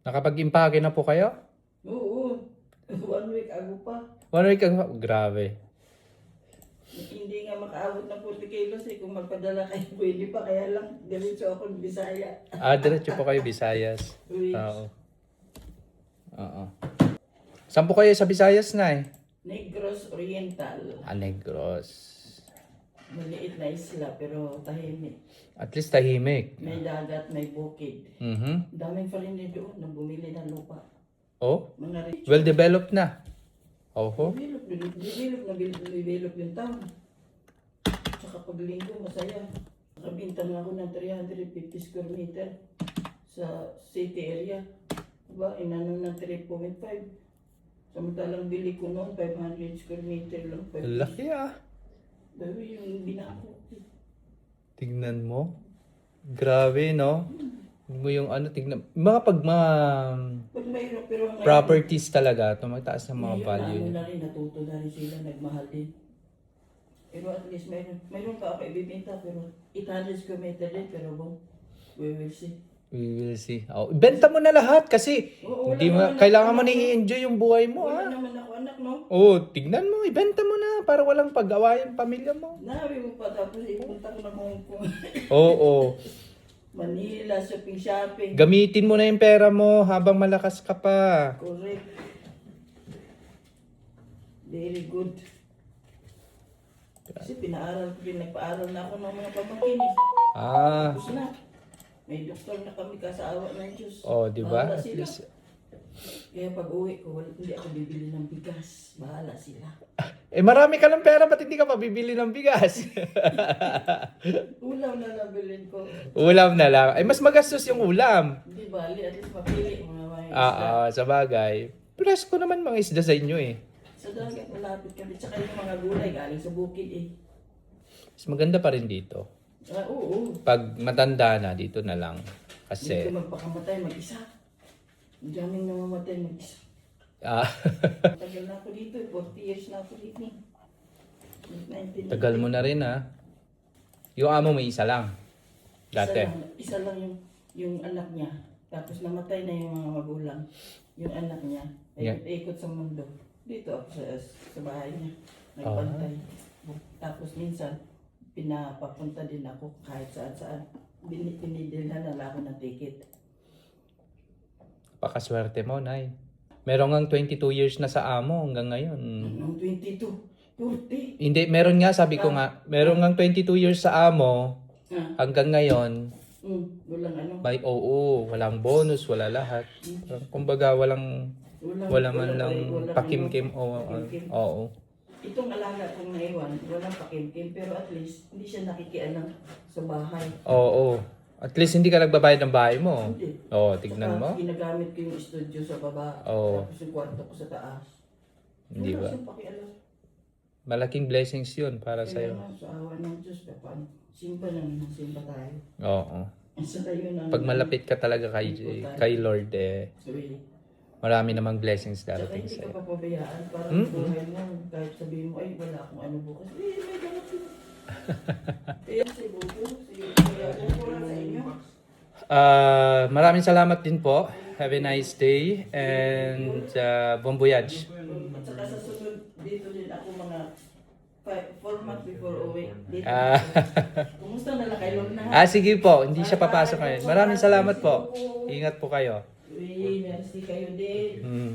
Nakapag-impake na po kayo? Oo. 1 week ago pa. 1 week ago? Grabe. Hindi nga makaabot ng 40 kilos eh. Kung magpadala kayo, pwede pa. Kaya lang, diretso ako ng Bisaya. Diretso po kayo Visayas. Uy, Oo. Oo. Saan po kayo sa Visayas, Nay? Negros Oriental. Negros. Maliit na isla pero tahimik. At least tahimik. May dagat, may bukid. Mhm. Daming foreigner doon na bumili ng lupa. Oh, Mga rich. well developed na. Oho. Develop yung town. Tsaka pag linggo, masaya. Nakabinta na ako ng 350 square meter sa city area. Diba, inano ng 3.5. Samantalang bili ko noon, 500 square meter lang. Laki ah. Dami yung binako. Tignan mo. Grabe, no? Mo yung ano, tignan. Mga Pag mayroon, pero ngayon, properties talaga, tumataas ng mga ngayon, value ano niya. na rin, natuto na rin sila, nagmahal din. Pero at least mayroon pa ako ibibenta, pero 800 square meter din, pero we will see. We will see. Oh, ibenta mo na lahat kasi Oo, hindi mo, wala naman kailangan mo ako, na i-enjoy yung buhay mo, Wala ah. naman ako anak, no? Oh, tignan mo, ibenta mo na para walang pag-awayan pamilya mo. Nabi mo pa tapos ipunta ko na Hong Kong. Oo. Manila, shopping. Gamitin mo na yung pera mo habang malakas ka pa. Correct. Very good. Kasi nagpaaral na ako ng mga pamangkin eh. Ah, Tapos na. May doktor na kami kasawa ng Diyos. oh, di ba? Bahala At sila. least, Kaya pag uwi ko, hindi ako bibili ng bigas. Bahala sila. marami ka ng pera, ba't hindi ka pa bibili ng bigas? Ulam na nabilin ko. Ulam na lang. Mas magastos yung ulam. Hindi bali, at least mapili mga mga isda. Sa bagay. Presko naman mga isda sa inyo eh. Sa dagat, malapit kami. Tsaka yung mga gulay galing sa bukid eh. Mas maganda pa rin dito. Oo. Pag matanda na, dito na lang. Hindi Kasi, ka magpakamatay mag-isa. Ang daming namamatay mag-isa. ah, Tagal na ako dito, 40 years na ako dito. 1990. tagal mo na rin ah. Yung amo mo isa lang. Dati. Isa lang yung anak niya. Tapos namatay na yung mga magulang. Yung anak niya. Yeah. Ikot sa mundo. Dito ako sa bahay niya. Nagbantay. Tapos minsan, pinapapunta din ako kahit saan-saan. Pinidilhan na lang ako ng ticket. Pakaswerte mo, Nay. Meron ngang 22 years na sa amo hanggang ngayon. Noong 22, 40. Hindi, meron nga, sabi ko nga, meron ngang 22 years sa amo hanggang ngayon. Walang ano. May oo, walang bonus, wala lahat. Kumbaga, wala man lang pakimkim o pakimkim. oo. Itong alaga kong naiwan, walang pakimkim. Pero at least, hindi siya nakikialam sa bahay. Oo. At least hindi ka nagbabayad ng bahay mo. Hindi. Oo, tignan mo. Ginagamit ko yung studio sa baba. Oo. Tapos yung kwarto ko sa taas. Di ba? Wala siyang pakialam. Malaking blessings 'yun para sa Kaya iyo. nga, sa awa ng Diyos, paano? Simba lang, simba tayo. Oo. Sa tayo na. Pag malapit ka talaga kay Lord Sorry. marami namang blessings Tsaka darating hindi sa ka iyo. papabayaan. Parang buhay mo, kahit sabihin mo, ay wala akong ano bukas. May ganap yun. Kaya si Bugo, Kuya Bugo lang sa inyo. Maraming salamat din po. Have a nice day and bon voyage. At saka sa sunod, dito din ako mga 4 months before uwi. Dito. Kumusta na lang kayo na? Sige po, hindi siya papasok ngayon. Maraming salamat po. Ingat po kayo. Uy, merci kayo din. Mm.